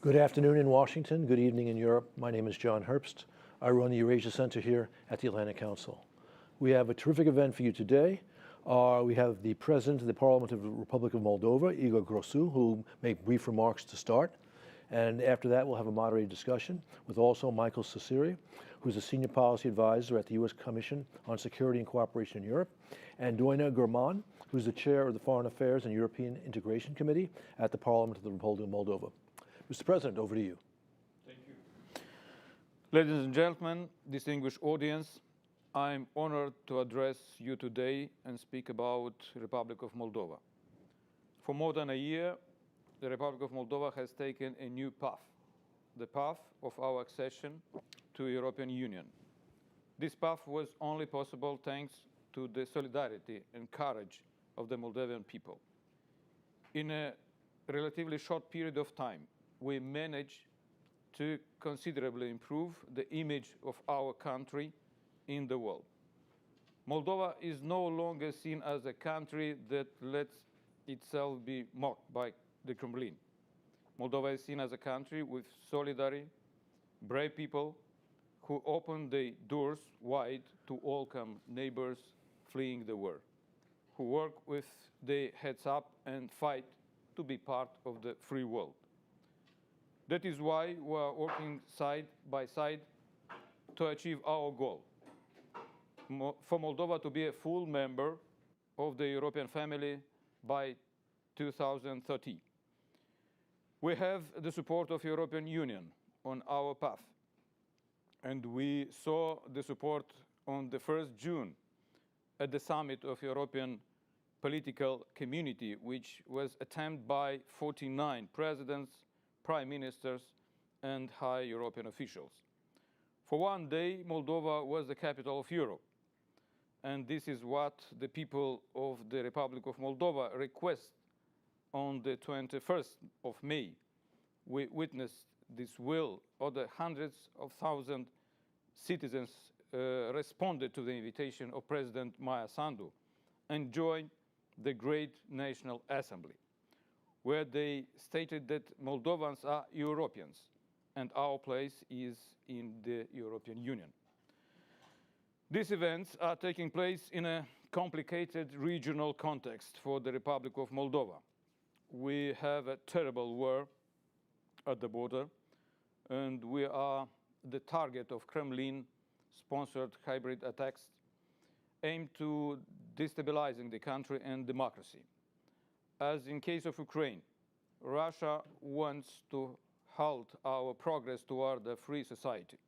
Good afternoon in Washington, good evening in Europe. My name is John Herbst. I run the Eurasia Center here at the Atlantic Council. We have a terrific event for you today. We have the President of the Parliament of the Republic of Moldova, Igor Grosu, who will make brief remarks to start. And after that, we'll have a moderated discussion with also Michael Cecere, who's a Senior Policy Advisor at the U.S. Commission on Security and Cooperation in Europe, and Doina German, who's the Chair of the Foreign Affairs and European Integration Committee at the Parliament of the Republic of Moldova. Mr. President, over to you. Thank you. Ladies and gentlemen, distinguished audience, I'm honored to address you today and speak about the Republic of Moldova. For more than a year, the Republic of Moldova has taken a new path, the path of our accession to the European Union. This path was only possible thanks to the solidarity and courage of the Moldovan people. In a relatively short period of time, we managed to considerably improve the image of our country in the world. Moldova is no longer seen as a country that lets itself be mocked by the Kremlin. Moldova is seen as a country with solidary, brave people who open the doors wide to welcome neighbors fleeing the war, who work with their heads up and fight to be part of the free world. That is why we are working side by side to achieve our goal, for Moldova to be a full member of the European family by 2030. We have the support of the European Union on our path, and we saw the support on the 1st June at the summit of European political community, which was attended by 49 presidents, prime ministers, and high European officials. For one day, Moldova was the capital of Europe, and this is what the people of the Republic of Moldova request. On the 21st of May, we witnessed this will. Other hundreds of thousands citizens responded to the invitation of President Maia Sandu and joined the Great National Assembly, where they stated that Moldovans are Europeans and our place is in the European Union. These events are taking place in a complicated regional context for the Republic of Moldova. We have a terrible war at the border, and we are the target of Kremlin-sponsored hybrid attacks aimed to destabilizing the country and democracy. As in case of Ukraine, Russia wants to halt our progress toward a free society.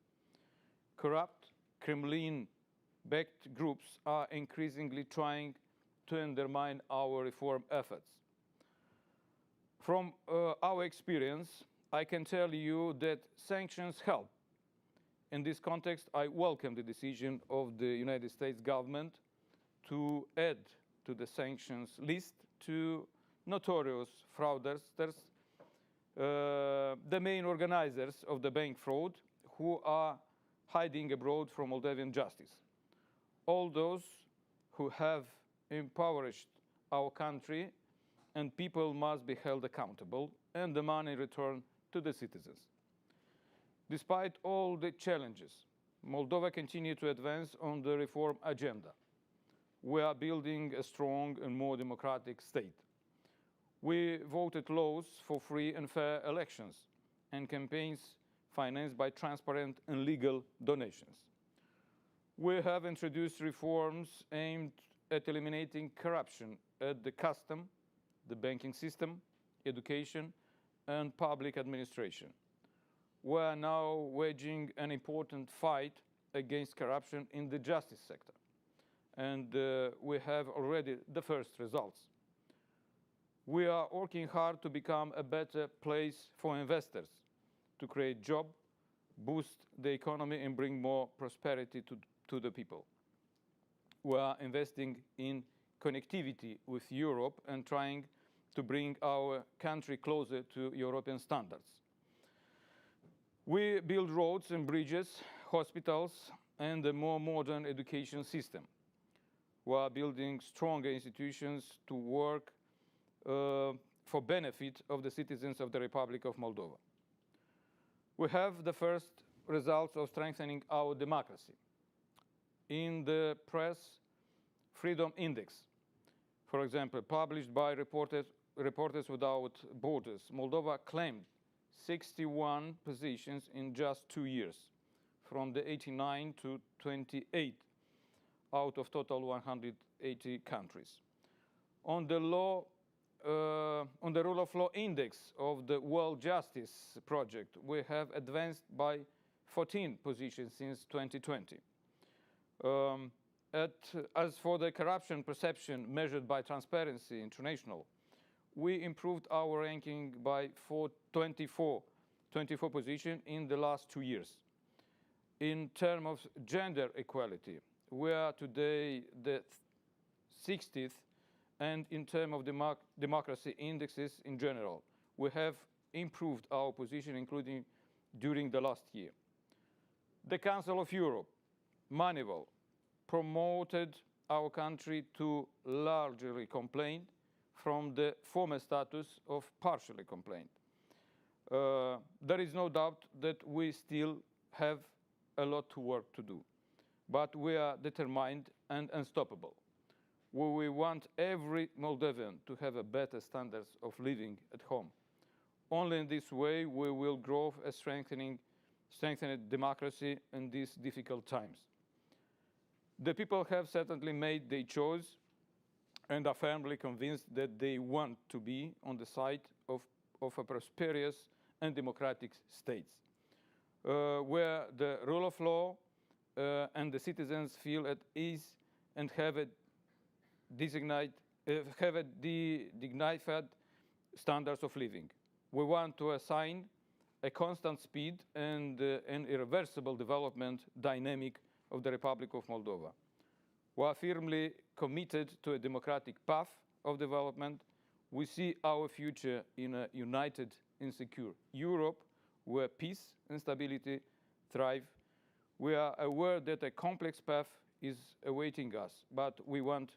Corrupt, Kremlin-backed groups are increasingly trying to undermine our reform efforts. From our experience, I can tell you that sanctions help. In this context, I welcome the decision of the United States government to add to the sanctions list two notorious fraudsters, the main organizers of the bank fraud, who are hiding abroad from Moldovan justice. All those who have impoverished our country, and people must be held accountable and the money returned to the citizens. Despite all the challenges, Moldova continues to advance on the reform agenda. We are building a strong and more democratic state. We voted laws for free and fair elections and campaigns financed by transparent and legal donations. We have introduced reforms aimed at eliminating corruption at the custom, the banking system, education, and public administration. We are now waging an important fight against corruption in the justice sector, and we have already the first results. We are working hard to become a better place for investors, to create jobs, boost the economy, and bring more prosperity to the people. We are investing in connectivity with Europe and trying to bring our country closer to European standards. We build roads and bridges, hospitals, and a more modern education system. We are building stronger institutions to work for benefit of the citizens of the Republic of Moldova. We have the first results of strengthening our democracy. In the Press Freedom Index, for example, published by Reporters Without Borders, Moldova claimed 61 positions in just 2 years, from the 89 to 28 out of total 180 countries. On the Rule of Law Index of the World Justice Project, we have advanced by 14 positions since 2020. As for the corruption perception measured by Transparency International, we improved our ranking by 24 positions in the last 2 years. In terms of gender equality, we are today the 60th, and in terms of democracy indexes in general, we have improved our position, including during the last year. The Council of Europe, Manival, promoted our country to largely complaint from the former status of partially complaint. There is no doubt that we still have a lot of work to do, but we are determined and unstoppable. We want every Moldovan to have a better standards of living at home. Only in this way we will grow a strengthened democracy in these difficult times. The people have certainly made their choice and are firmly convinced that they want to be on the side of a prosperous and democratic states, where the rule of law and the citizens feel at ease and have a dignified standards of living. We want to assign a constant speed and an irreversible development dynamic of the Republic of Moldova. We are firmly committed to a democratic path of development. We see our future in a united and secure Europe where peace and stability thrive. We are aware that a complex path is awaiting us, but we want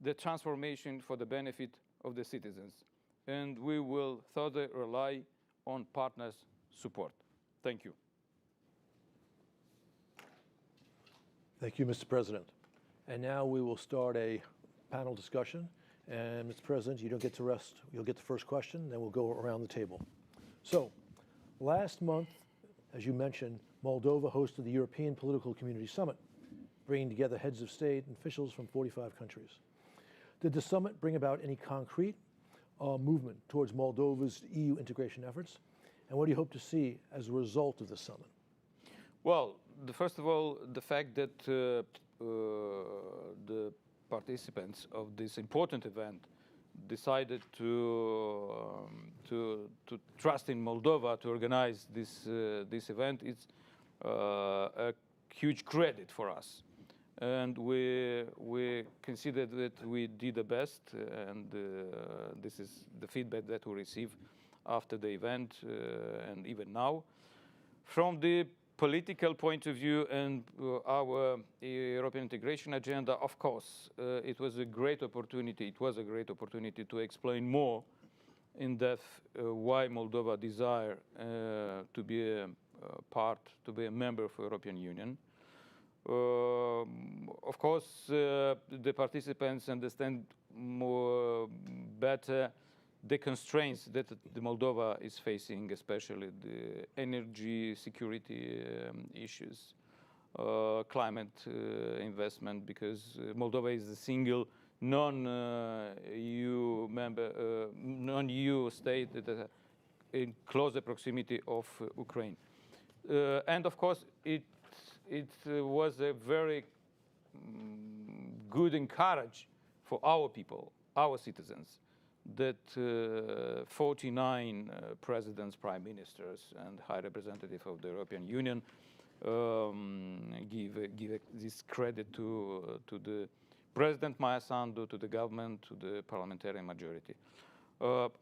the transformation for the benefit of the citizens, and we will further rely on partners' support. Thank you. Thank you, Mr. President. And now we will start a panel discussion. And Mr. President, you don't get to rest. You'll get the first question, then we'll go around the table. So, last month, as you mentioned, Moldova hosted the European Political Community Summit, bringing together heads of state and officials from 45 countries. Did the summit bring about any concrete movement towards Moldova's EU integration efforts? And what do you hope to see as a result of the summit? Well, first of all, the fact that the participants of this important event decided to trust in Moldova to organize this event is a huge credit for us. And we consider that we did the best, and this is the feedback that we receive after the event and even now. From the political point of view and our European integration agenda, of course, it was a great opportunity. It was a great opportunity to explain more in depth why Moldova desire to be to be a member of the European Union. Of course, the participants understand more better the constraints that the Moldova is facing, especially the energy security issues, climate investment, because Moldova is a single non-EU member, non-EU state that is in closer proximity of Ukraine. And of course, it was a very good encourage for our people, our citizens, that 49 presidents, prime ministers, and high representative of the European Union give this credit to the President Maia Sandu, to the government, to the parliamentary majority.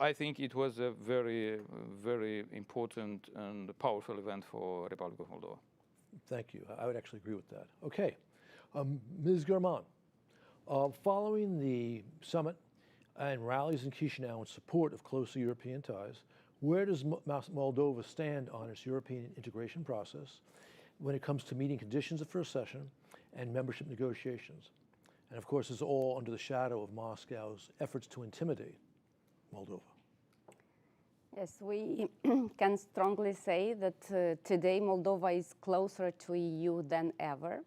I think it was a very, very important and powerful event for the Republic of Moldova. Thank you. I would actually agree with that. Okay. Ms. German, following the summit and rallies in Chisinau in support of closer European ties, Where does Moldova stand on its European integration process when it comes to meeting conditions of first session and membership negotiations? And of course, it's all under the shadow of Moscow's efforts to intimidate Moldova. Yes, we can strongly say that today Moldova is closer to EU than ever.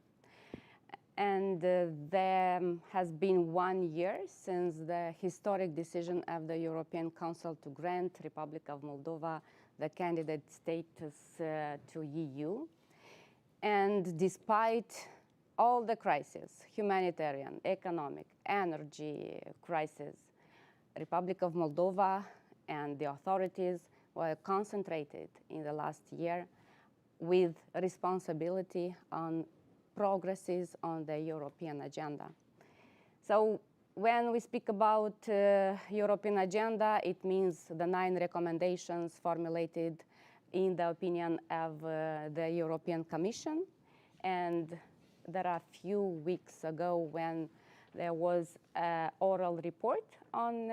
And there has been 1 year since the historic decision of the European Council to grant Republic of Moldova the candidate status to EU. And despite all the crises, humanitarian, economic, energy crisis, Republic of Moldova and the authorities were concentrated in the last year with responsibility on progresses on the European agenda. So when we speak about European agenda, it means the 9 recommendations formulated in the opinion of the European Commission. And there are a few weeks ago when there was an oral report on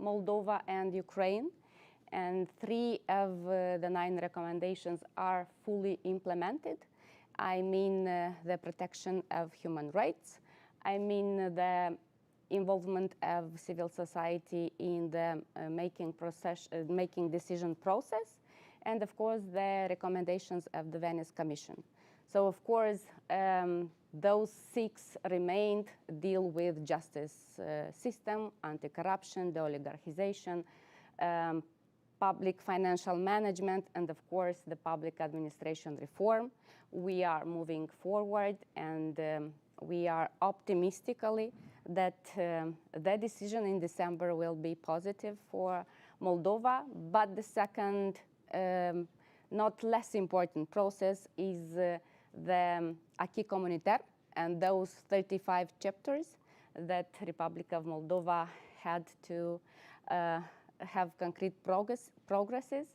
Moldova and Ukraine, and 3 of the 9 recommendations are fully implemented. I mean the protection of human rights. I mean the involvement of civil society in the making decision process, and of course the recommendations of the Venice Commission. So of course those 6 remained, deal with justice system, anti-corruption, de-oligarchization, public financial management, and of course the public administration reform. We are moving forward, and we are optimistically that the decision in December will be positive for Moldova. But the second, not less important process is the acquis communautaire and those 35 chapters that Republic of Moldova had to have concrete progresses.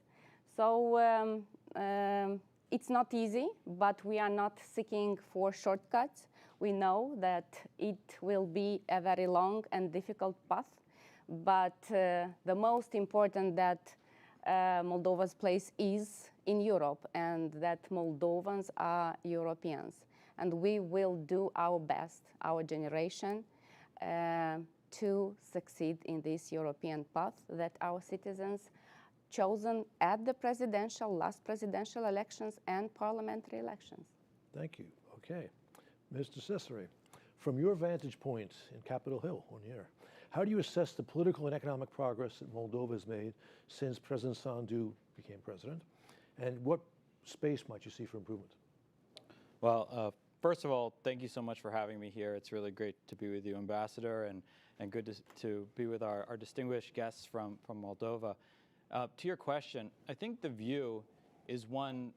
So it's not easy, but we are not seeking for shortcuts. We know that it will be a very long and difficult path, but the most important that Moldova's place is in Europe, and that Moldovans are Europeans. And we will do our best, our generation, to succeed in this European path that our citizens chosen at the last presidential elections and parliamentary elections. Thank you. Okay. Mr. Cesare, from your vantage point in Capitol Hill, on here, how do you assess the political and economic progress that Moldova has made since President Sandu became president? And what space might you see for improvement? Well, first of all, thank you so much for having me here. It's really great to be with you, Ambassador, and good to be with our distinguished guests from Moldova. To your question, I think the view is one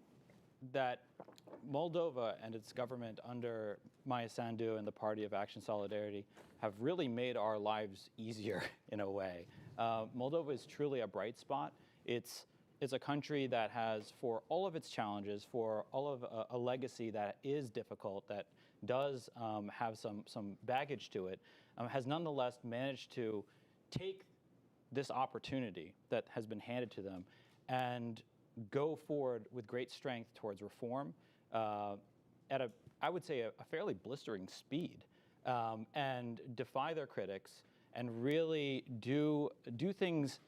that Moldova and its government under Maia Sandu and the Party of Action Solidarity have really made our lives easier in a way. Moldova is truly a bright spot. It's a country that has, for all of its challenges, for all of a legacy that is difficult, that does have some baggage to it, has nonetheless managed to take this opportunity that has been handed to them and go forward with great strength towards reform at I would say, a fairly blistering speed, and defy their critics and really do things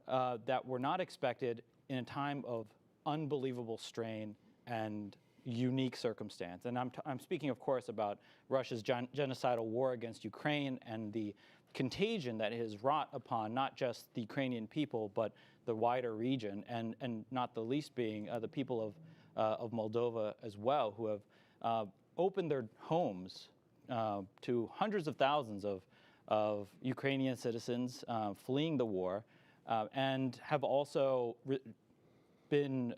that were not expected in a time of unbelievable strain and unique circumstance. And I'm speaking, of course, about Russia's genocidal war against Ukraine and the contagion that it has wrought upon not just the Ukrainian people, but the wider region, and not the least being the people of Moldova as well, who have opened their homes to hundreds of thousands of Ukrainian citizens fleeing the war, and have also been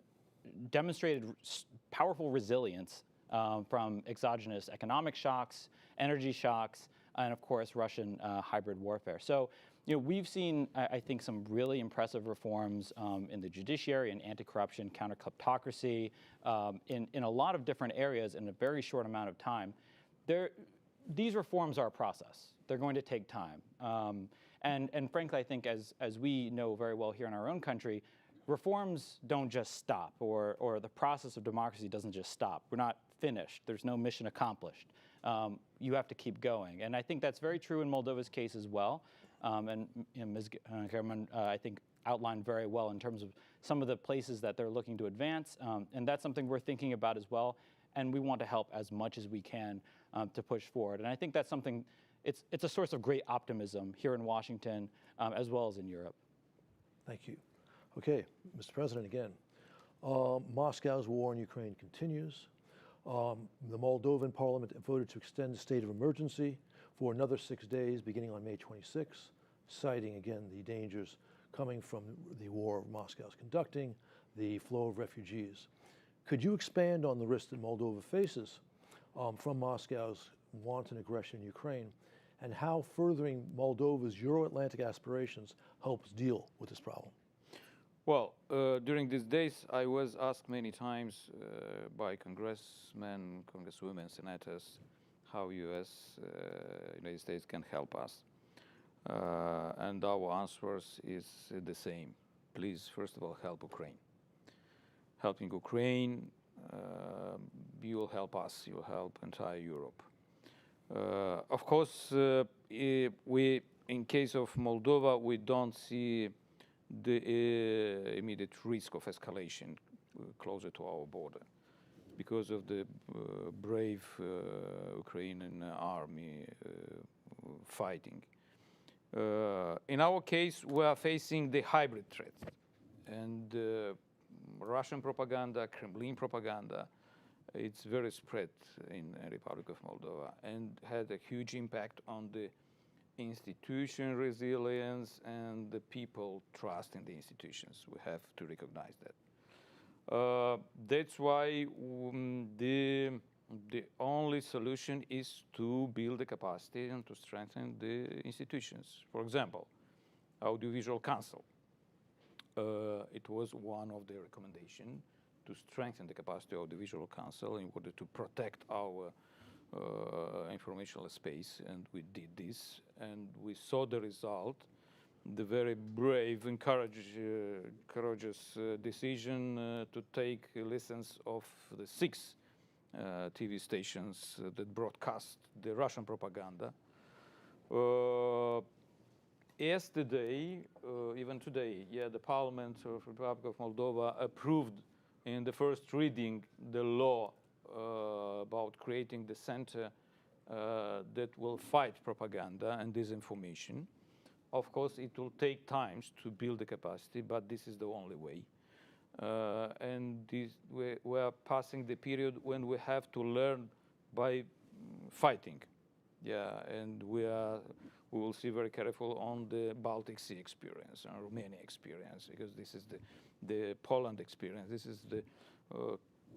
demonstrated powerful resilience from exogenous economic shocks, energy shocks, and of course Russian hybrid warfare. So, we've seen, I think, some really impressive reforms in the judiciary and anti-corruption, counter-kleptocracy, in a lot of different areas in a very short amount of time. These reforms are a process. They're going to take time. And frankly, I think as we know very well here in our own country, reforms don't just stop, or the process of democracy doesn't just stop. We're not finished. There's no mission accomplished. You have to keep going. And I think that's very true in Moldova's case as well. And Ms. German, I think, outlined very well in terms of some of the places that they're looking to advance. And that's something we're thinking about as well. And we want to help as much as we can to push forward. And I think that's something, it's a source of great optimism here in Washington as well as in Europe. Thank you. Okay, Mr. President, again, Moscow's war in Ukraine continues. The Moldovan parliament voted to extend the state of emergency for another 6 days, beginning on May 26, citing again the dangers coming from the war Moscow's conducting, the flow of refugees. Could you expand on the risk that Moldova faces from Moscow's wanton aggression in Ukraine, and how furthering Moldova's Euro-Atlantic aspirations helps deal with this problem? Well, during these days, I was asked many times by congressmen, congresswomen, senators, how United States can help us. And our answers is the same. Please, first of all, help Ukraine. Helping Ukraine, you will help us, you will help entire Europe. Of course, in case of Moldova, we don't see the immediate risk of escalation closer to our border because of the brave Ukrainian army fighting. In our case, we are facing the hybrid threat, and Russian propaganda, Kremlin propaganda, it's very spread in the Republic of Moldova and had a huge impact on the institution resilience and the people trust in the institutions. We have to recognize that. That's why the only solution is to build the capacity and to strengthen the institutions. For example, Audiovisual Council. It was one of the recommendations to strengthen the capacity of the Audiovisual Council in order to protect our informational space, and we did this, and we saw the result, the very brave, courageous decision to take lessons of the 6 TV stations that broadcast the Russian propaganda. Yesterday, even today, the Parliament of the Republic of Moldova approved in the first reading the law about creating the center that will fight propaganda and disinformation. Of course, it will take time to build the capacity, but this is the only way. And we are passing the period when we have to learn by fighting. And we will see very careful on the Baltic Sea experience, and Romania experience, because this is the Poland experience. This is the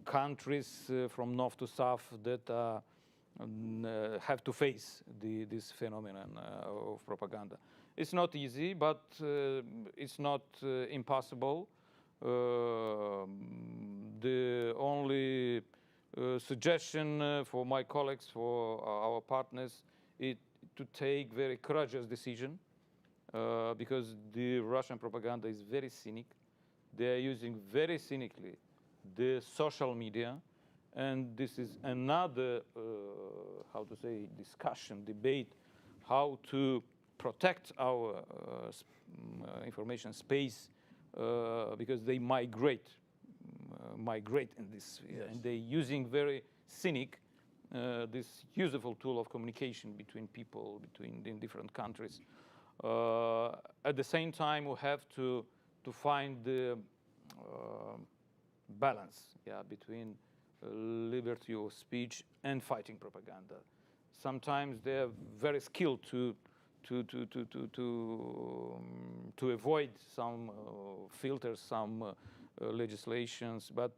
countries from north to south that have to face this phenomenon of propaganda. It's not easy, but it's not impossible. The only suggestion for my colleagues, for our partners, is to take very courageous decision because the Russian propaganda is very cynic. They are using very cynically the social media, and this is another, discussion, debate, how to protect our information space because they migrate in this, and they're using very cynic this useful tool of communication between people, in different countries. At the same time, we have to find the balance, between liberty of speech and fighting propaganda. Sometimes they are very skilled to avoid some filters, some legislations, but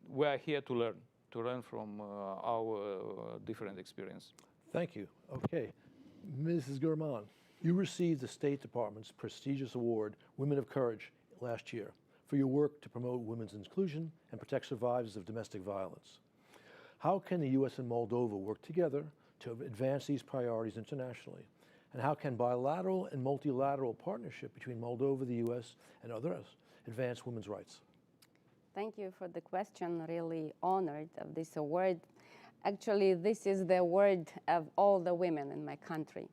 we are here to learn from our different experience. Thank you. Okay, Mrs. German, you received the State Department's prestigious award, Women of Courage, last year for your work to promote women's inclusion and protect survivors of domestic violence. How can the U.S. and Moldova work together to advance these priorities internationally? And how can bilateral and multilateral partnership between Moldova, the U.S., and others advance women's rights? Thank you for the question. Really honored of this award. Actually, this is the award of all the women in my country.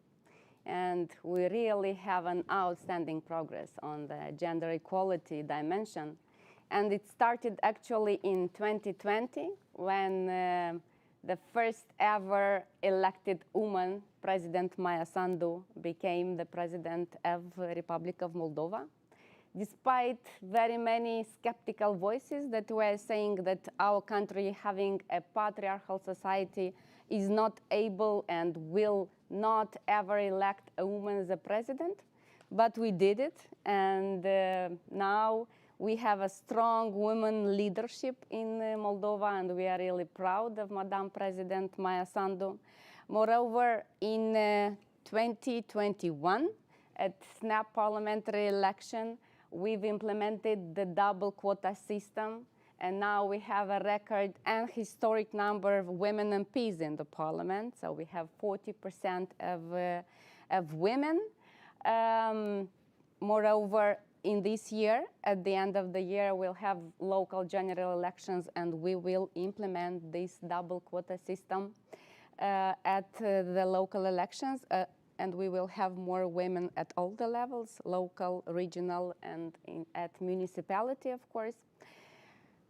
And we really have an outstanding progress on the gender equality dimension. And it started actually in 2020 when the first ever elected woman, President Maia Sandu, became the president of the Republic of Moldova. Despite very many skeptical voices that were saying that our country, having a patriarchal society, is not able and will not ever elect a woman as a president, but we did it, and now we have a strong women leadership in Moldova, and we are really proud of Madam President Maia Sandu. Moreover, in 2021, at SNAP parliamentary election, we've implemented the double quota system, and now we have a record and historic number of women MPs in the parliament. So we have 40% of women. Moreover, in this year, at the end of the year, we'll have local general elections, and we will implement this double quota system at the local elections. And we will have more women at all the levels, local, regional, and at municipality, of course.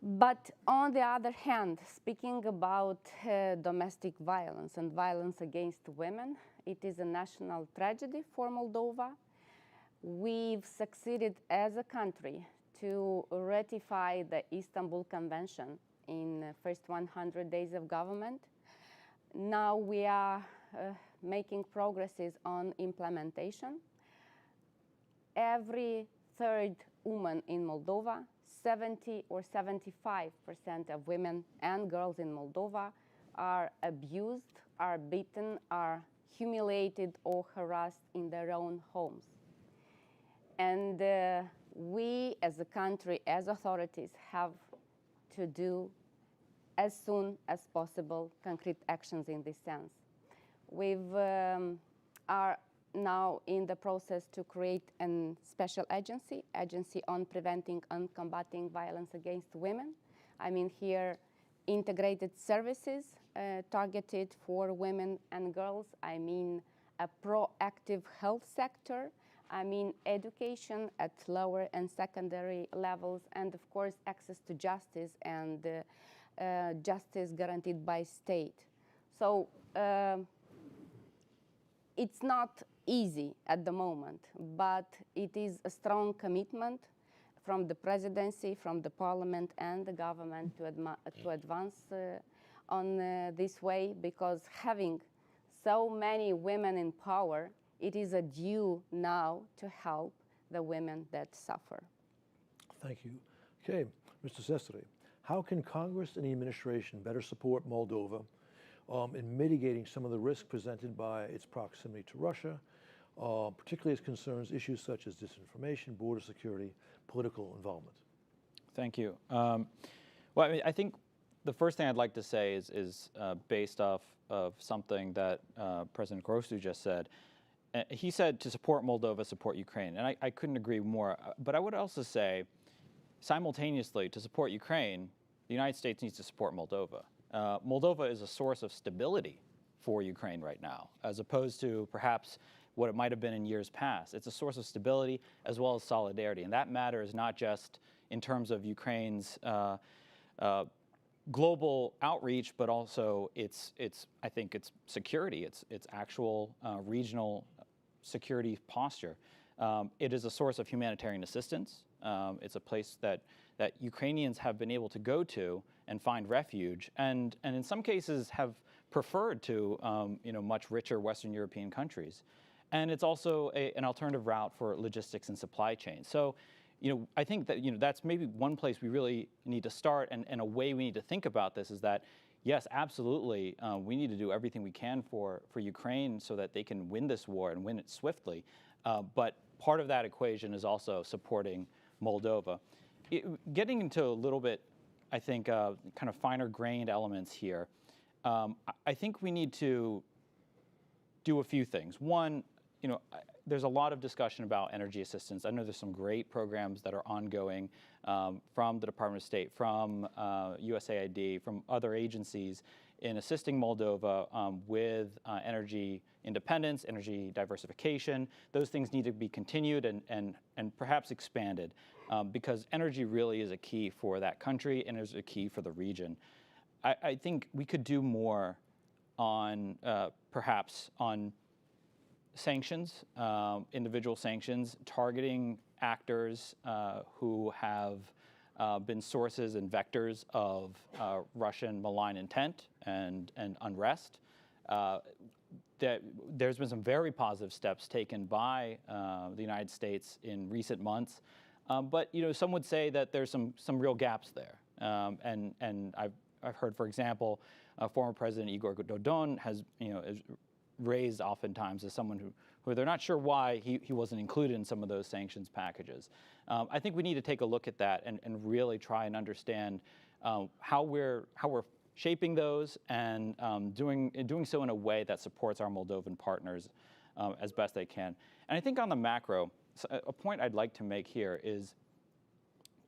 But on the other hand, speaking about domestic violence and violence against women, it is a national tragedy for Moldova. We've succeeded as a country to ratify the Istanbul Convention in the first 100 days of government. Now we are making progresses on implementation. Every third woman in Moldova, 70 or 75% of women and girls in Moldova are abused, are beaten, are humiliated or harassed in their own homes. And we as a country, as authorities, have to do as soon as possible concrete actions in this sense. We are now in the process to create a special agency on preventing and combating violence against women. I mean here integrated services targeted for women and girls. I mean a proactive health sector. I mean education at lower and secondary levels, and of course access to justice and justice guaranteed by state. So it's not easy at the moment, but it is a strong commitment from the presidency, from the parliament and the government to advance on this way, because having so many women in power, it is a due now to help the women that suffer. Thank you. Okay, Mr. Sestre, how can Congress and the administration better support Moldova in mitigating some of the risks presented by its proximity to Russia, particularly as concerns issues such as disinformation, border security, political involvement? Thank you. Well, I mean, I think the first thing I'd like to say is based off of something that President Grosu just said. He said to support Moldova, support Ukraine, and I couldn't agree more. But I would also say, simultaneously, to support Ukraine, the United States needs to support Moldova. Moldova is a source of stability for Ukraine right now, as opposed to perhaps what it might have been in years past. It's a source of stability as well as solidarity, and that matters not just in terms of Ukraine's global outreach, but also I think its security, its actual regional security posture. It is a source of humanitarian assistance. It's a place that Ukrainians have been able to go to and find refuge, and in some cases have preferred to much richer Western European countries. And it's also an alternative route for logistics and supply chains. So, I think that that's maybe one place we really need to start, and a way we need to think about this is that, yes, absolutely, we need to do everything we can for Ukraine so that they can win this war and win it swiftly. But part of that equation is also supporting Moldova. Getting into a little bit, I think, kind of finer grained elements here, I think we need to do a few things. One, there's a lot of discussion about energy assistance. I know there's some great programs that are ongoing from the Department of State, from USAID, from other agencies in assisting Moldova with energy independence, energy diversification. Those things need to be continued and perhaps expanded because energy really is a key for that country and is a key for the region. I think we could do more on perhaps on sanctions, individual sanctions, targeting actors who have been sources and vectors of Russian malign intent and unrest. There's been some very positive steps taken by the United States in recent months, but some would say that there's some real gaps there. And I've heard, for example, former President Igor Dodon has is raised oftentimes as someone who they're not sure why he wasn't included in some of those sanctions packages. I think we need to take a look at that and really try and understand how we're shaping those and doing so in a way that supports our Moldovan partners as best they can. And I think on the macro, a point I'd like to make here is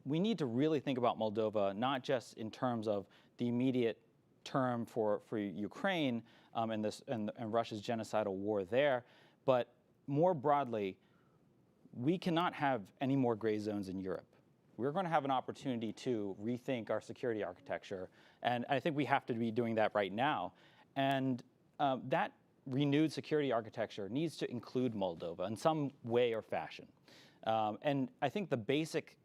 we need to really think about Moldova not just in terms of the immediate term for Ukraine and Russia's genocidal war there, but more broadly, we cannot have any more gray zones in Europe. We're going to have an opportunity to rethink our security architecture, and I think we have to be doing that right now. And that renewed security architecture needs to include Moldova in some way or fashion. And I think the basic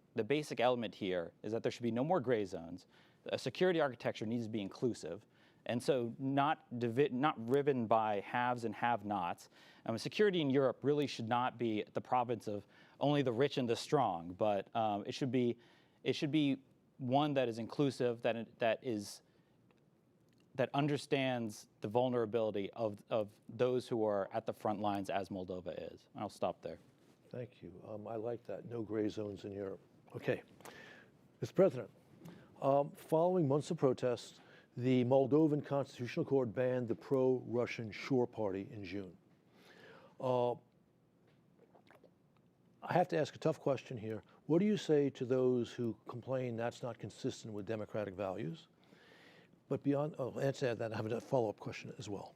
element here is that there should be no more gray zones. A security architecture needs to be inclusive, and so not driven by haves and have-nots. Security in Europe really should not be the province of only the rich and the strong, but it should be one that is inclusive, that understands the vulnerability of those who are at the front lines, as Moldova is. I'll stop there. Thank you. I like that. No gray zones in Europe. Okay, Mr. President. Following months of protests, the Moldovan Constitutional Court banned the pro-Russian Shore Party in June. I have to ask a tough question here. What do you say to those who complain that's not consistent with democratic values? But beyond, answer that, I have a follow-up question as well.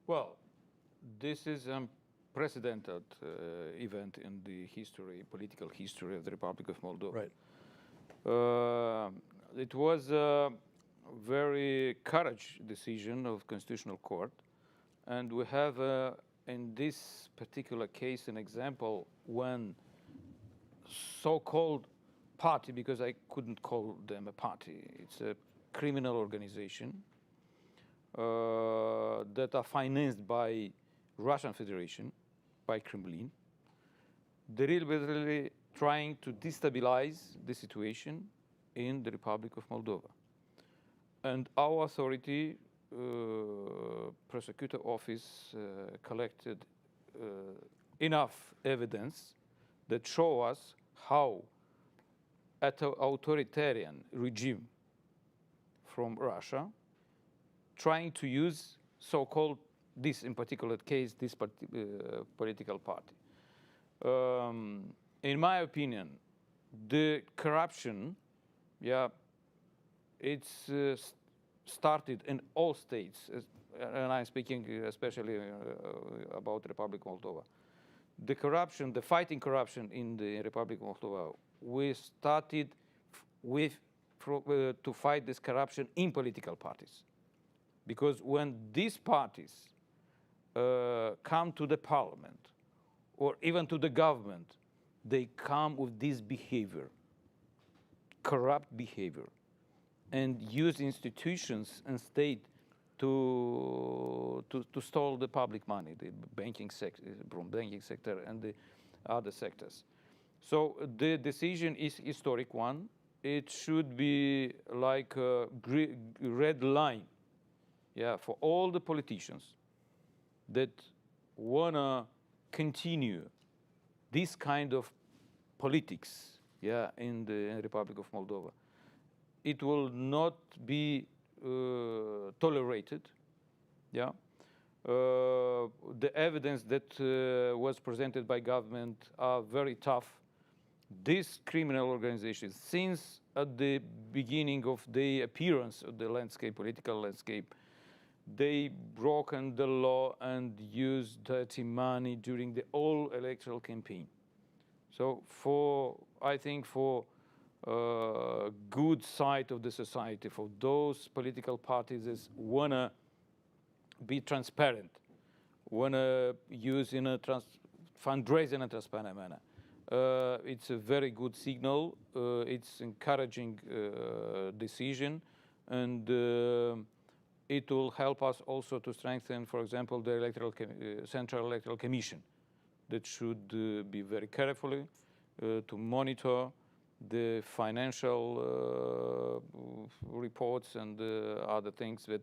Well, this is an unprecedented event in the political history of the Republic of Moldova. Right. It was a very courageous decision of Constitutional Court, and we have in this particular case an example when so-called party, because I couldn't call them a party, it's a criminal organization that are financed by Russian Federation, by Kremlin. They're really trying to destabilize the situation in the Republic of Moldova. And our authority, prosecutor office, collected enough evidence that show us how an authoritarian regime from Russia trying to use so-called, this in particular case, this political party. In my opinion, the corruption, it's started in all states, and I'm speaking especially about the Republic of Moldova. The corruption, the fighting corruption in the Republic of Moldova, we started to fight this corruption in political parties. Because when these parties come to the parliament or even to the government, they come with this behavior, corrupt behavior, and use institutions and state to stole the public money, the banking sector and the other sectors. So the decision is historic one. It should be like a red line, for all the politicians that wanna continue this kind of politics, in the Republic of Moldova. It will not be tolerated, The evidence that was presented by government are very tough. These criminal organizations, since at the beginning of the appearance of the landscape, political landscape, they broken the law and used dirty money during the whole electoral campaign. So I think for good side of the society, for those political parties that wanna be transparent, wanna use in a fundraise in a transparent manner, it's a very good signal. It's encouraging decision, and it will help us also to strengthen, for example, the Central Electoral Commission, that should be very carefully to monitor the financial reports and other things that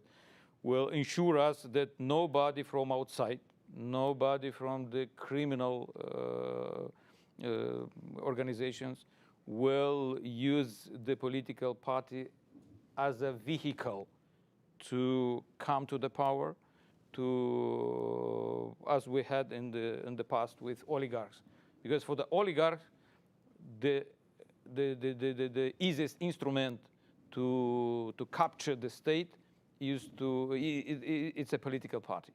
will ensure us that nobody from outside, nobody from the criminal organizations will use the political party as a vehicle to come to the power, as we had in the past with oligarchs. Because for the oligarchs, the easiest instrument to capture the state is it's a political party.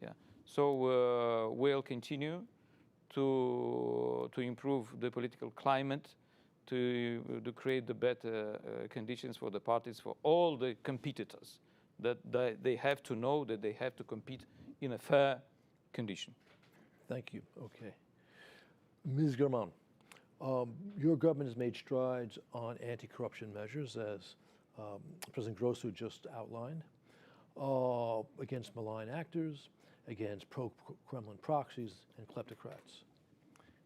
Yeah. So we'll continue to improve the political climate, to create the better conditions for the parties, for all the competitors, that they have to know that they have to compete in a fair condition. Thank you. Okay. Ms. German, your government has made strides on anti-corruption measures, as President Grosu just outlined, against malign actors, against pro-Kremlin proxies and kleptocrats.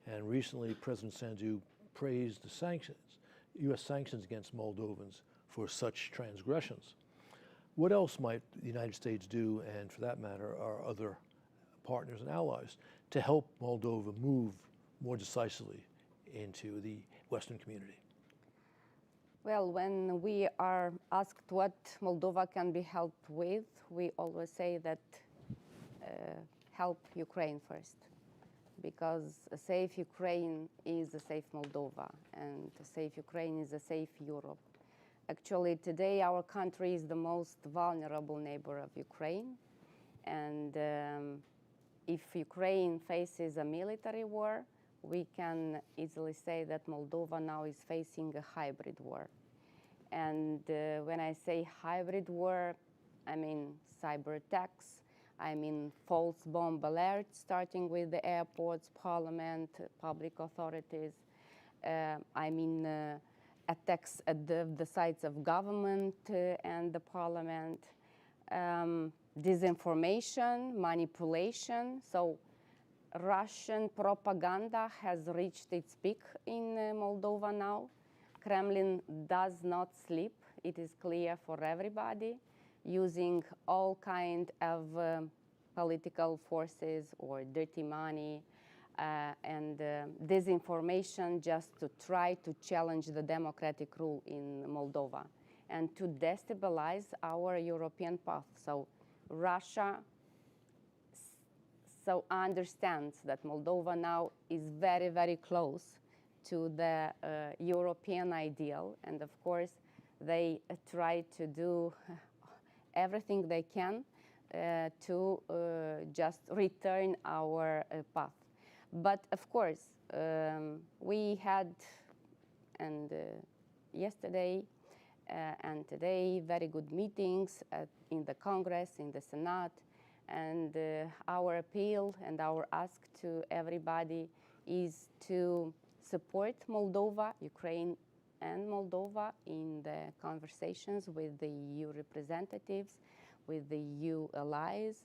And recently, President Sandu praised the sanctions, U.S. sanctions against Moldovans for such transgressions. What else might the United States do, and for that matter, our other partners and allies, to help Moldova move more decisively into the Western community? Well, when we are asked what Moldova can be helped with, we always say that help Ukraine first, because a safe Ukraine is a safe Moldova, and a safe Ukraine is a safe Europe. Actually, today our country is the most vulnerable neighbor of Ukraine, and if Ukraine faces a military war, we can easily say that Moldova now is facing a hybrid war. And when I say hybrid war, I mean cyber attacks, I mean false bomb alerts, starting with the airports, parliament, public authorities. I mean attacks at the sites of government and the parliament, disinformation, manipulation. So Russian propaganda has reached its peak in Moldova now. Kremlin does not sleep, it is clear for everybody, using all kind of political forces or dirty money and disinformation just to try to challenge the democratic rule in Moldova and to destabilize our European path. So Russia understands that Moldova now is very, very close to the European ideal, and of course they try to do everything they can to just return our path. But of course, we had, and yesterday and today, very good meetings in the Congress, in the Senate, and our appeal and our ask to everybody is to support Moldova, Ukraine and Moldova in the conversations with the EU representatives, with the EU allies,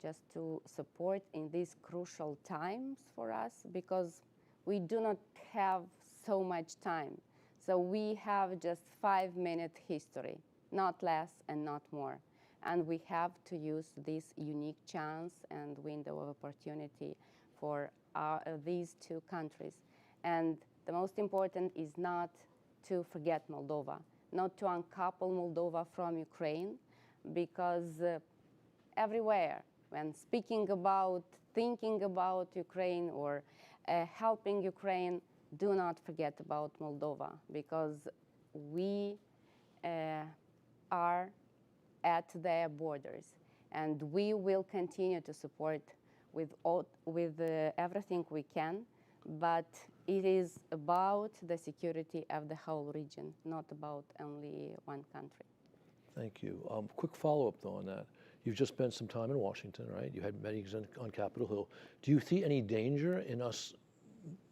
just to support in these crucial times for us, because we do not have so much time. So we have just 5-minute history, not less and not more. And we have to use this unique chance and window of opportunity for these two countries. And the most important is not to forget Moldova, not to uncouple Moldova from Ukraine, because everywhere when speaking about, thinking about Ukraine or helping Ukraine, do not forget about Moldova, because we are at their borders, and we will continue to support with everything we can, but it is about the security of the whole region, not about only one country. Thank you. Quick follow-up, though, on that. You've just spent some time in Washington, right? You had meetings on Capitol Hill. Do you see any danger in us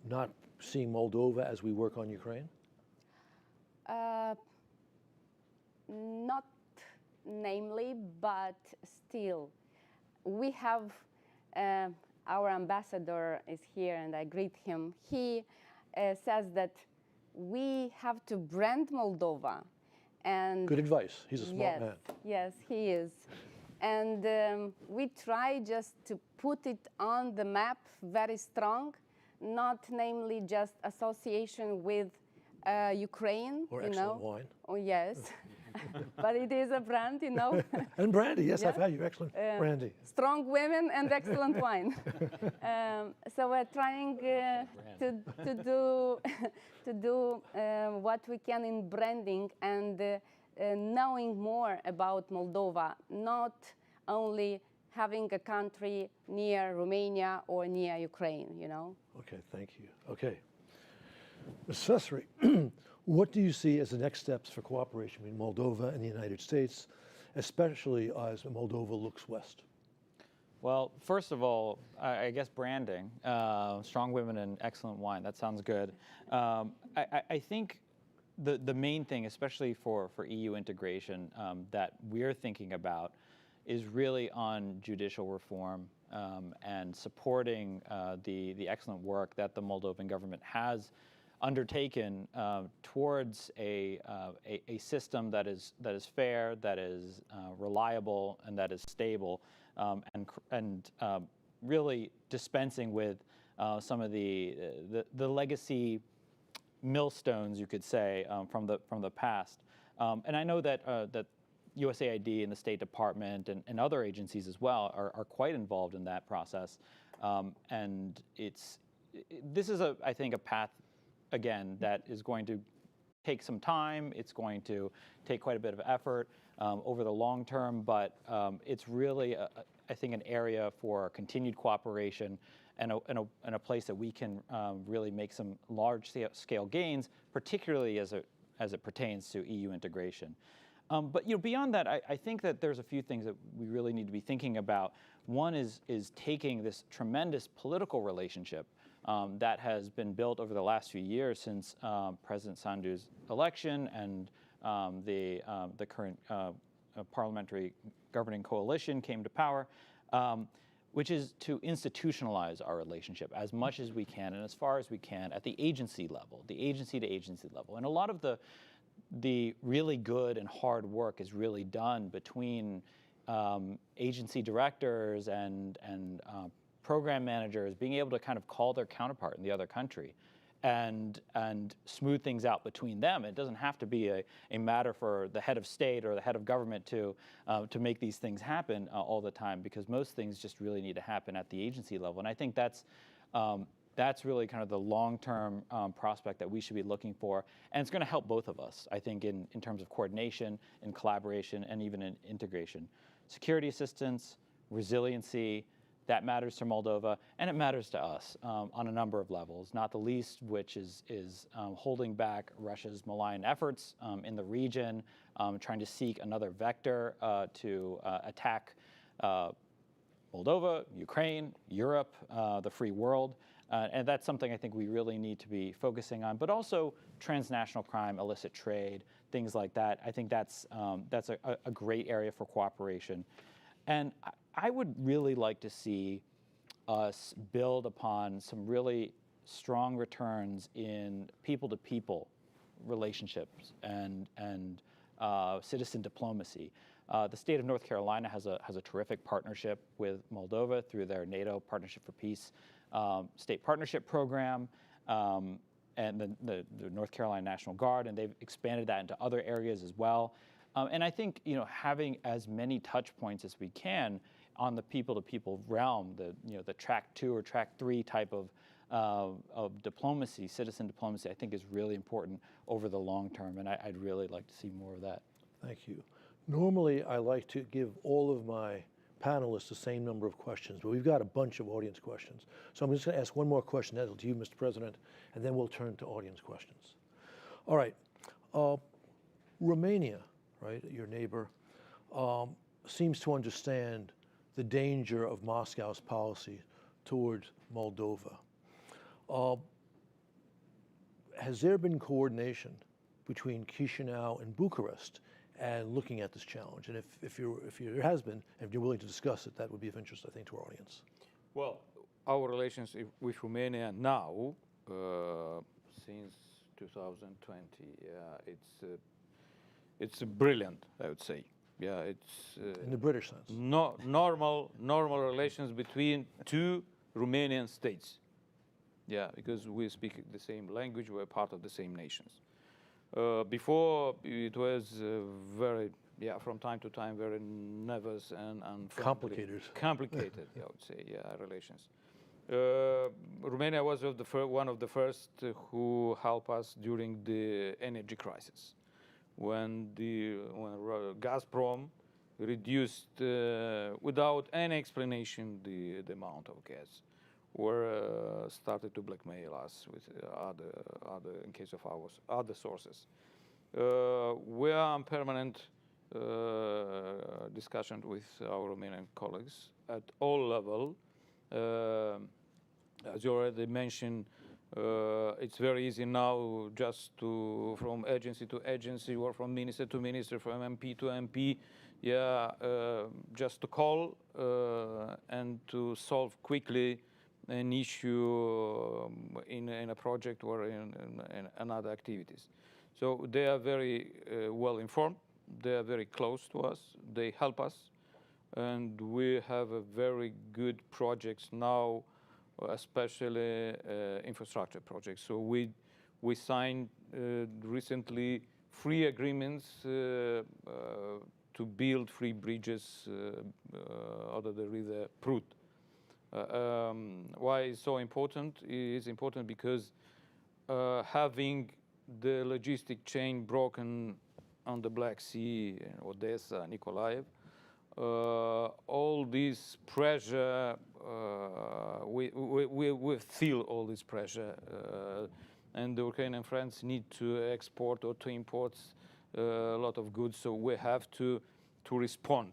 not seeing Moldova as we work on Ukraine? Not namely, but still, we have, our ambassador is here and I greet him. He says that we have to brand Moldova. And good advice. He's a smart man. Yes, he is. And we try just to put it on the map very strong, not namely just association with Ukraine. Or excellent wine. Oh, yes. But it is a brand, you know. And brandy, yes, Yeah. I've had your excellent brandy. Strong women and excellent wine. So we're trying to do what we can in branding and knowing more about Moldova, not only having a country near Romania or near Ukraine, you know. Okay, thank you. Okay. Ms. Sesri, what do you see as the next steps for cooperation between Moldova and the United States, especially as Moldova looks west? Well, first of all, I guess branding, strong women and excellent wine, that sounds good. I think the main thing, especially for EU integration, that we're thinking about is really on judicial reform and supporting the excellent work that the Moldovan government has undertaken towards a system that is fair, that is reliable, and that is stable, and really dispensing with some of the legacy millstones, you could say, from the past. And I know that that USAID and the State Department and other agencies as well are quite involved in that process. And this is I think a path, again, that is going to take some time. It's going to take quite a bit of effort over the long term, but it's really, I think, an area for continued cooperation and a place that we can really make some large-scale gains, particularly as it pertains to EU integration. But beyond that, I think that there's a few things that we really need to be thinking about. One is taking this tremendous political relationship that has been built over the last few years since President Sandu's election and the current parliamentary governing coalition came to power, which is to institutionalize our relationship as much as we can and as far as we can at the agency level, the agency-to-agency level. And a lot of the really good and hard work is really done between agency directors and program managers being able to kind of call their counterpart in the other country and smooth things out between them. It doesn't have to be a matter for the head of state or the head of government to make these things happen all the time, because most things just really need to happen at the agency level. And I think that's really kind of the long-term prospect that we should be looking for. And it's going to help both of us, I think, in terms of coordination and collaboration and even in integration. Security assistance, resiliency, that matters to Moldova, and it matters to us on a number of levels, not the least which is holding back Russia's malign efforts in the region, trying to seek another vector to attack Moldova, Ukraine, Europe, the free world. And that's something I think we really need to be focusing on, but also transnational crime, illicit trade, things like that. I think that's a great area for cooperation. And I would really like to see us build upon some really strong returns in people-to-people relationships and citizen diplomacy. The state of North Carolina has a terrific partnership with Moldova through their NATO Partnership for Peace state partnership program, and the North Carolina National Guard, and they've expanded that into other areas as well. And I think having as many touch points as we can on the people-to-people realm, the track 2 or track 3 type of diplomacy, citizen diplomacy, I think is really important over the long term, and I'd really like to see more of that. Thank you. Normally, I like to give all of my panelists the same number of questions, but we've got a bunch of audience questions. So I'm just going to ask one more question to you, Mr. President, and then we'll turn to audience questions. All right. Romania, right, your neighbor, seems to understand the danger of Moscow's policy towards Moldova. Has there been coordination between Chisinau and Bucharest and looking at this challenge? And if there has been, and if you're willing to discuss it, that would be of interest, I think, to our audience. Well, our relations with Romania now, since 2020, it's brilliant, I would say. Yeah, it's in the British sense. Normal relations between two Romanian states. Yeah, because we speak the same language, we're part of the same nations. Before, it was very, from time to time, very nervous and complicated. Complicated, I would say, relations. Romania was one of the first who helped us during the energy crisis, when Gazprom reduced, without any explanation, the amount of gas, or started to blackmail us with other in case of ours, other sources. We are in permanent discussion with our Romanian colleagues at all levels. As you already mentioned, it's very easy now just from agency to agency or from minister to minister, from MP to MP, just to call and to solve quickly an issue in a project or in another activities. So they are very well informed. They are very close to us. They help us, and we have a very good projects now, especially infrastructure projects. So we signed recently 3 agreements to build 3 bridges over the river Prut. Why it's so important? It's important because having the logistic chain broken on the Black Sea, Odessa, Nikolaev, all this pressure, we feel all this pressure, and the Ukrainian friends need to export or to import a lot of goods, so we have to respond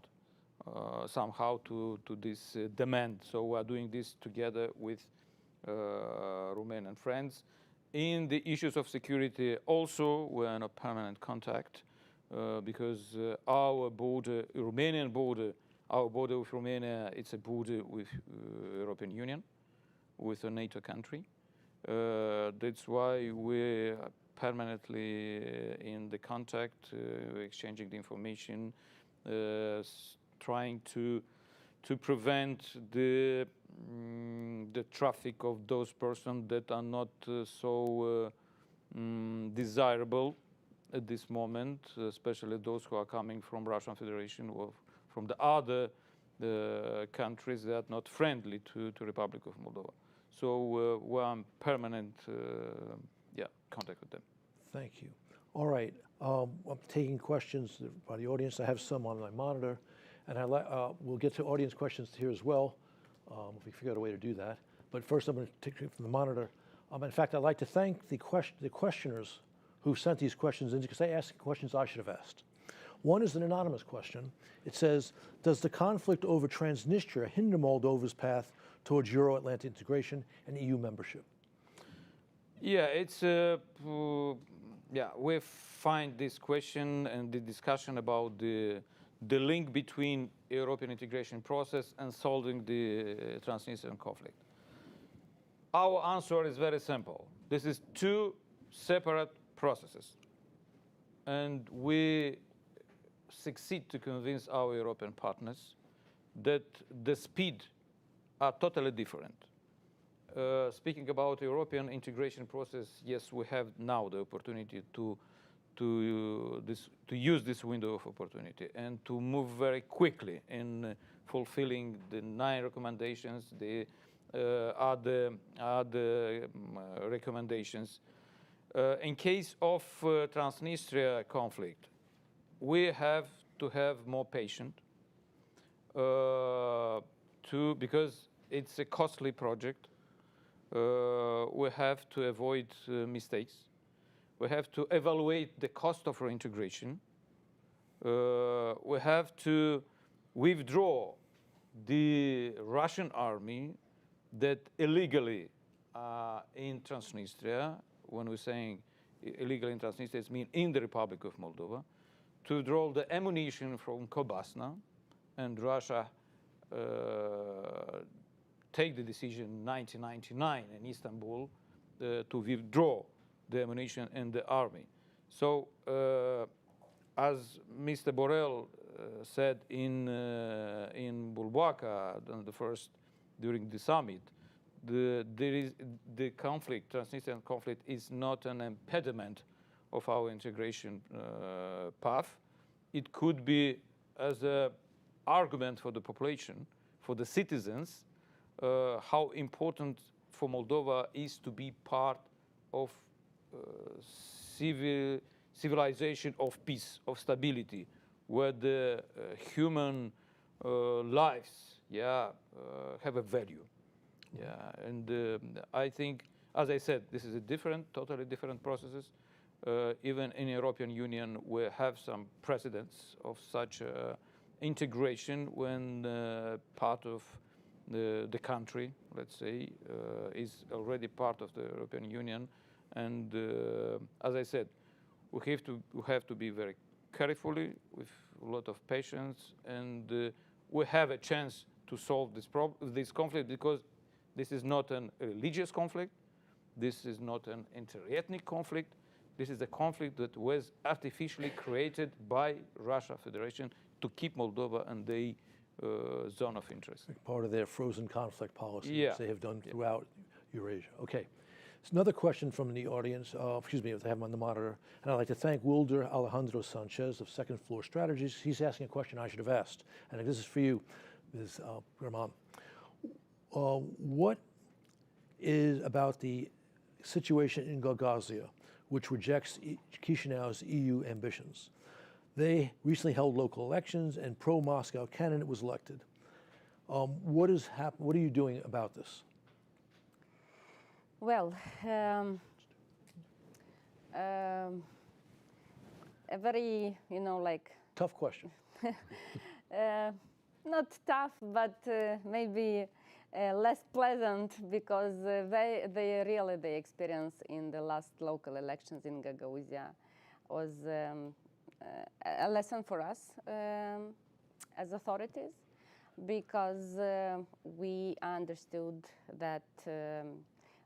somehow to this demand. So we are doing this together with Romanian friends. In the issues of security also, we are in a permanent contact because our border, Romanian border, our border with Romania, it's a border with European Union, with a NATO country. That's why we're permanently in the contact, exchanging the information, trying to prevent the traffic of those persons that are not so desirable at this moment, especially those who are coming from Russian Federation or from the other countries that are not friendly to Republic of Moldova. So we're in permanent contact with them. Thank you. All right, I'm taking questions by the audience. I have some on my monitor, and we'll get to audience questions here as well, if we figure out a way to do that. But first, I'm going to take it from the monitor. In fact, I'd like to thank the questioners who sent these questions in, because they asked questions I should have asked. One is an anonymous question. It says, does the conflict over Transnistria hinder Moldova's path towards Euro-Atlantic integration and EU membership? Yeah, it's we find this question and the discussion about the link between European integration process and solving the Transnistrian conflict. Our answer is very simple. This is 2 separate processes, and we succeed to convince our European partners that the speed are totally different. Speaking about European integration process, yes, we have now the opportunity to to use this window of opportunity and to move very quickly in fulfilling the 9 recommendations, the other recommendations. In case of Transnistria conflict, we have to have more patience because it's a costly project. We have to avoid mistakes. We have to evaluate the cost of reintegration. We have to withdraw the Russian army that illegally in Transnistria, when we're saying illegal in Transnistria, it means in the Republic of Moldova, to withdraw the ammunition from Kobasna, and Russia take the decision in 1999 in Istanbul to withdraw the ammunition and the army. So, as Mr. Borrell said in Bulbaca, during the summit, the conflict, Transnistrian conflict, is not an impediment of our integration path. It could be as an argument for the population, for the citizens, how important for Moldova is to be part of civilization of peace, of stability, where the human lives, have a value. And I think, as I said, this is a totally different processes. Even in European Union, we have some precedents of such integration when part of the country, let's say, is already part of the European Union. And as I said, we have to be very carefully, with a lot of patience, and we have a chance to solve this conflict, because this is not a religious conflict, this is not an inter-ethnic conflict, this is a conflict that was artificially created by Russia Federation to keep Moldova in the zone of interest. Like part of their frozen conflict policy, Yeah. which they have done throughout Eurasia. Okay. It's another question from the audience, excuse me, if they have them on the monitor. And I'd like to thank Wilder Alejandro Sanchez of Second Floor Strategies. He's asking a question I should have asked. And this is for you, Ms. German. What is about the situation in Gagauzia, which rejects Chisinau's EU ambitions? They recently held local elections, and pro-Moscow candidate was elected. What are you doing about this? Well, a very, Tough question. not tough, but maybe less pleasant, because the experience in the last local elections in Gagauzia was a lesson for us as authorities, because we understood that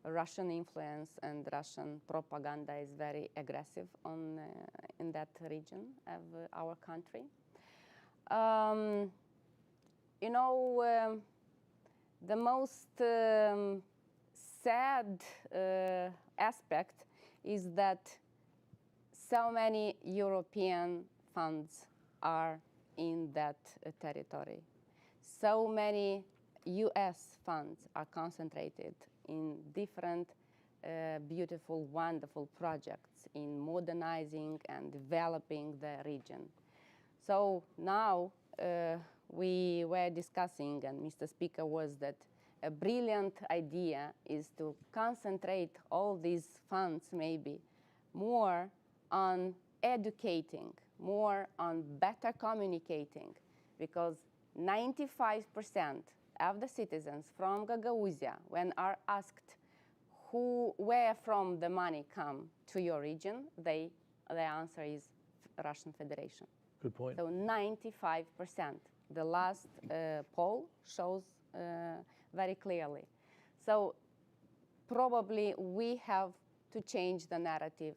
Russian influence and Russian propaganda is very aggressive in that region of our country. The most sad aspect is that so many European funds are in that territory. So many US funds are concentrated in different beautiful, wonderful projects in modernizing and developing the region. So now we were discussing, and Mr. Speaker, was that a brilliant idea is to concentrate all these funds maybe more on educating, more on better communicating, because 95% of the citizens from Gagauzia, when are asked where from the money come to your region, the answer is Russian Federation. Good point. So 95%. The last poll shows very clearly. So probably we have to change the narrative,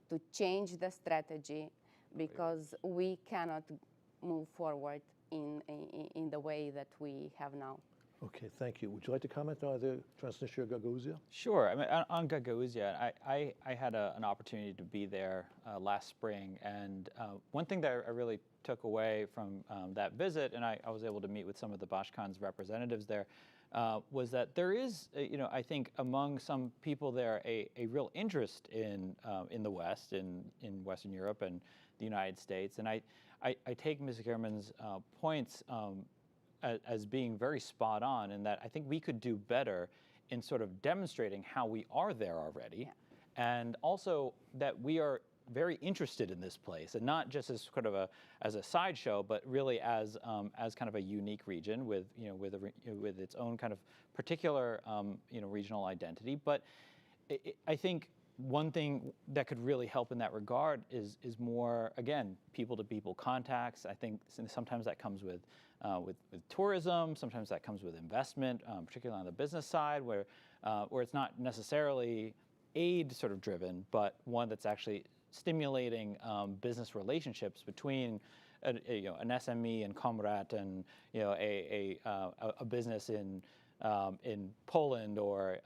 to change the strategy, because we cannot move forward in the way that we have now. Okay, thank you. Would you like to comment on the Transnistria Gagauzia? Sure. I mean, on Gagauzia, I had an opportunity to be there last spring, and one thing that I really took away from that visit, and I was able to meet with some of the Bashkan's representatives there, was that there is, I think among some people there a real interest in the West, in Western Europe and the United States, and I take Ms. German's points as being very spot on, in that I think we could do better in sort of demonstrating how we are there already, and also that we are very interested in this place, and not just as sort of as a sideshow, but really as kind of a unique region with with its own kind of particular regional identity. But I think one thing that could really help in that regard is more, again, people-to-people contacts. I think sometimes that comes with tourism. Sometimes that comes with investment, particularly on the business side, where it's not necessarily aid sort of driven, but one that's actually stimulating business relationships between an SME in Comrat and a business in Poland or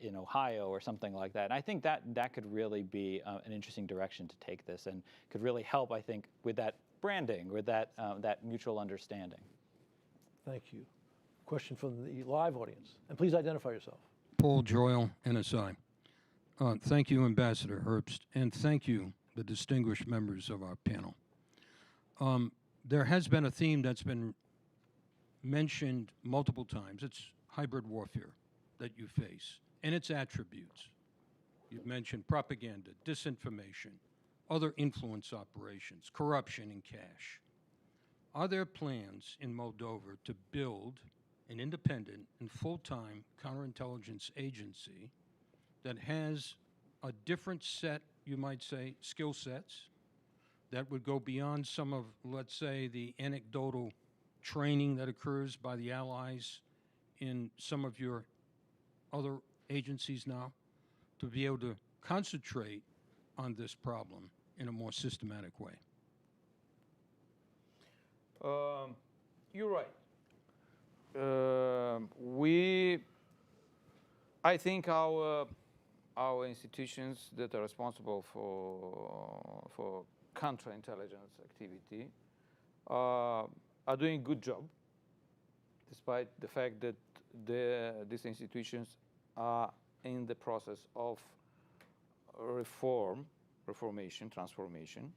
in Ohio or something like that. And I think that could really be an interesting direction to take this, and could really help, I think, with that branding, with that mutual understanding. Thank you. Question from the live audience, and please identify yourself. Paul Joyle, NSI. Thank you, Ambassador Herbst, and thank you, the distinguished members of our panel. There has been a theme that's been mentioned multiple times. It's hybrid warfare that you face and its attributes. You've mentioned propaganda, disinformation, other influence operations, corruption, and cash. Are there plans in Moldova to build an independent and full-time counterintelligence agency that has a different set, you might say, skill sets that would go beyond some of, let's say, the anecdotal training that occurs by the allies in some of your other agencies now, to be able to concentrate on this problem in a more systematic way? You're right. I think our institutions that are responsible for counterintelligence activity are doing a good job, despite the fact that these institutions are in the process of transformation.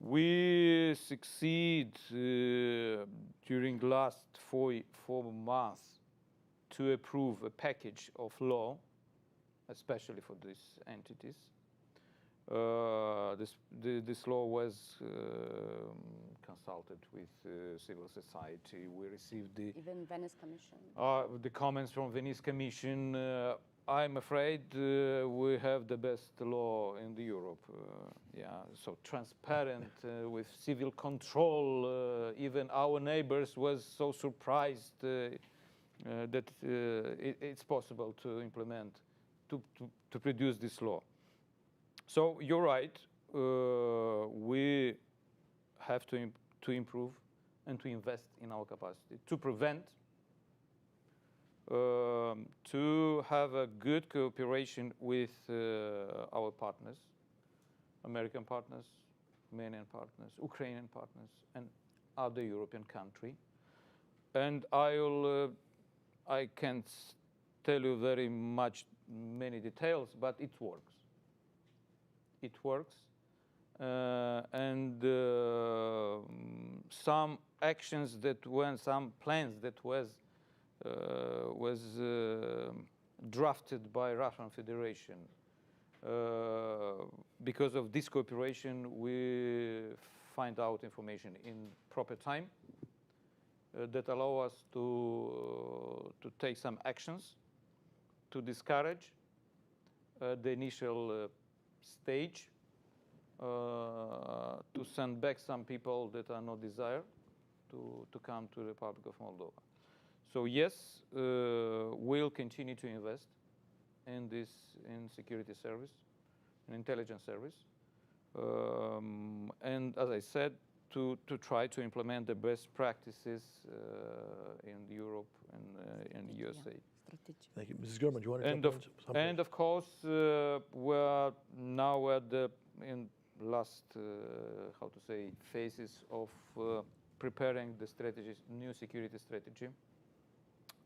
We succeed during the last four months to approve a package of law, especially for these entities. This law was consulted with civil society. We received even Venice Commission. The comments from Venice Commission. I'm afraid we have the best law in Europe. So transparent with civil control. Even our neighbors was so surprised that it's possible to implement, to produce this law. So you're right. We have to improve and to invest in our capacity to prevent, to have a good cooperation with our partners, American partners, Romanian partners, Ukrainian partners, and other European countries. And I can't tell you very many details, but it works. It works, and some actions some plans that was drafted by Russian Federation. Because of this cooperation, we find out information in proper time that allow us to take some actions to discourage the initial stage, to send back some people that are not desired to come to the Republic of Moldova. So yes, we'll continue to invest in security service, in intelligence service, and as I said, to try to implement the best practices in Europe and the USA. Thank you. Mrs. Gurman, do you want to And jump of, in? Someplace? and of course, we're now at the last, how to say, phases of preparing the strategies, new security strategy.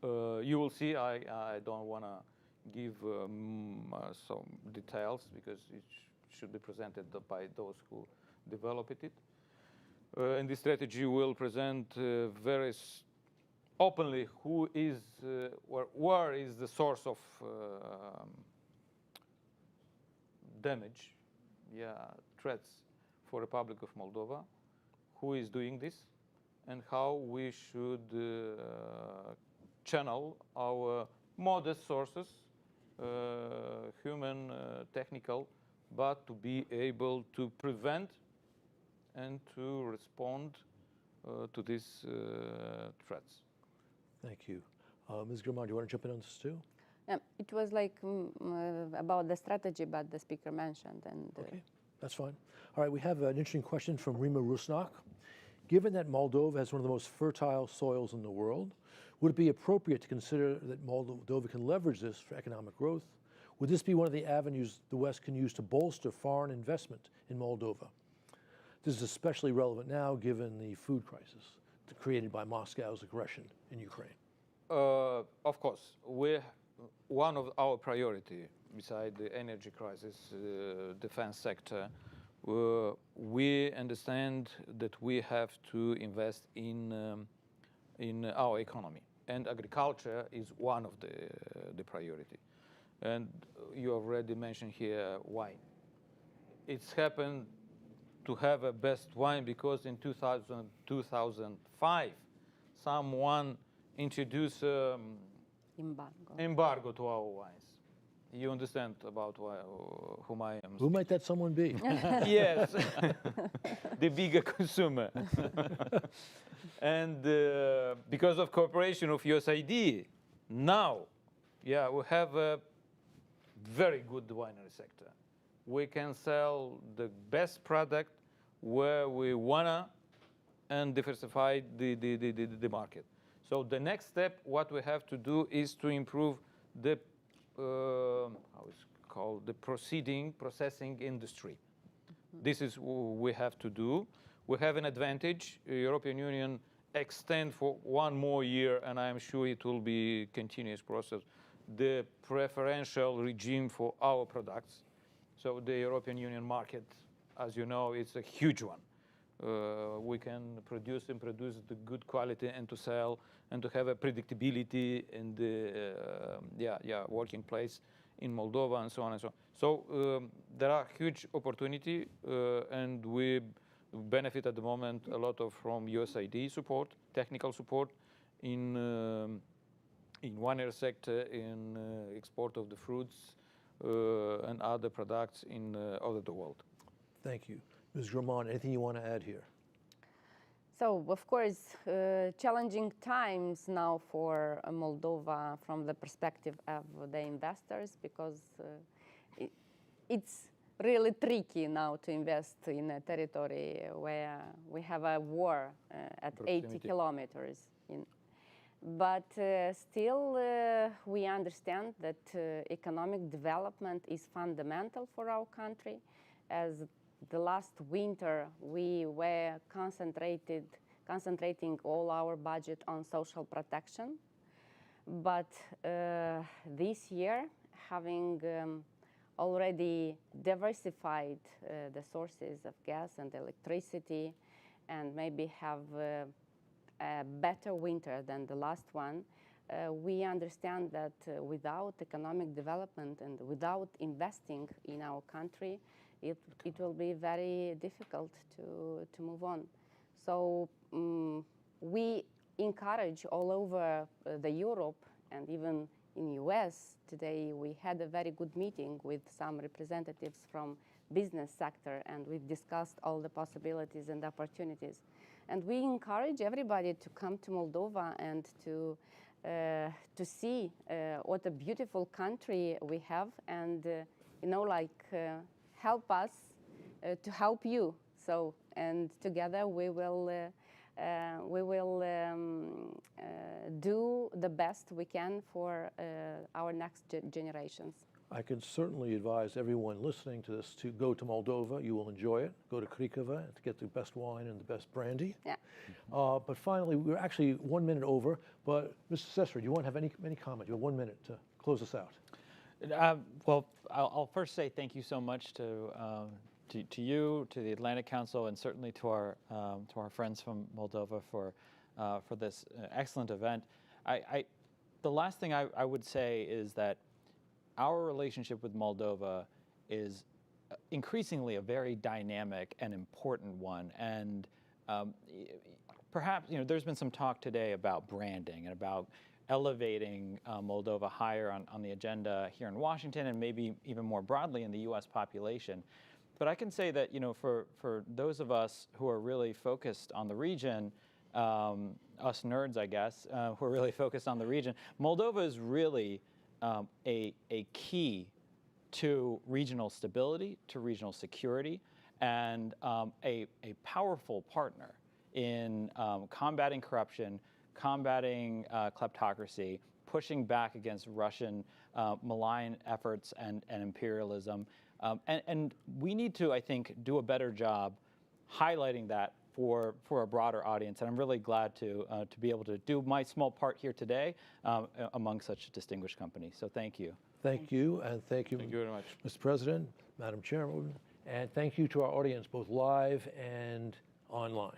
You will see, I don't want to give some details because it should be presented by those who developed it. And this strategy will present very openly who is, where is the source of damage, threats for Republic of Moldova, who is doing this, and how we should channel our modest sources, human, technical, but to be able to prevent and to respond to these threats. Thank you. Ms. Gurman, do you want to jump in on this too? It was like about the strategy, but the speaker mentioned. And Okay, that's fine. All right, we have an interesting question from Rima Rusnak. Given that Moldova has one of the most fertile soils in the world, would it be appropriate to consider that Moldova can leverage this for economic growth? Would this be one of the avenues the West can use to bolster foreign investment in Moldova? This is especially relevant now given the food crisis created by Moscow's aggression in Ukraine. Of course, one of our priority, beside the energy crisis, defense sector, we understand that we have to invest in our economy, and agriculture is one of the priority. And you already mentioned here wine. It's happened to have a best wine because in 2005, someone introduced embargo to our wines. You understand about whom I am? Who might that someone be? Yes, the bigger consumer. And because of cooperation of USAID, now, we have a very good winery sector. We can sell the best product where we wanna and diversify the market. So the next step, what we have to do is to improve the how is it called, the processing industry. This is what we have to do. We have an advantage. European Union extend for 1 more year, and I am sure it will be continuous process, the preferential regime for our products. So the European Union market, as you know, it's a huge one. We can produce the good quality and to sell and to have a predictability in the working place in Moldova and so on and so on. So there are huge opportunity, and we benefit at the moment a lot from USAID support, technical support in winery sector, in export of the fruits and other products in all over the world. Thank you. Ms. Gurman, anything you want to add here? So, of course, challenging times now for Moldova from the perspective of the investors, because it's really tricky now to invest in a territory where we have a war at 80 kilometers. But still, we understand that economic development is fundamental for our country. As the last winter, we were concentrating all our budget on social protection. But this year, having already diversified the sources of gas and electricity, and maybe have a better winter than the last one, we understand that without economic development and without investing in our country, it will be very difficult to move on. So we encourage all over the Europe and even in US today, we had a very good meeting with some representatives from business sector, and we've discussed all the possibilities and opportunities. And we encourage everybody to come to Moldova and to see what a beautiful country we have, and help us to help you. So, and together we will do the best we can for our next generations. I can certainly advise everyone listening to this to go to Moldova. You will enjoy it. Go to Krikova to get the best wine and the best brandy. Yeah. But finally, we're actually 1 minute over. But Mr. Sesser, do you want to have any comment? You have 1 minute to close us out. Well, I'll first say thank you so much to you, to the Atlantic Council, and certainly to our friends from Moldova for this excellent event. The last thing I would say is that our relationship with Moldova is increasingly a very dynamic and important one. And perhaps, there's been some talk today about branding and about elevating Moldova higher on the agenda here in Washington and maybe even more broadly in the U.S. population. But I can say that, for those of us who are really focused on the region, us nerds, I guess, who are really focused on the region, Moldova is really a key to regional stability, to regional security, and a powerful partner in combating corruption, combating kleptocracy, pushing back against Russian malign efforts and imperialism. And we need to, I think, do a better job highlighting that for a broader audience. And I'm really glad to be able to do my small part here today among such a distinguished company. So thank you. Thank you, and thank you. Thank you very much. Mr. President, Madam Chairwoman, and thank you to our audience, both live and online.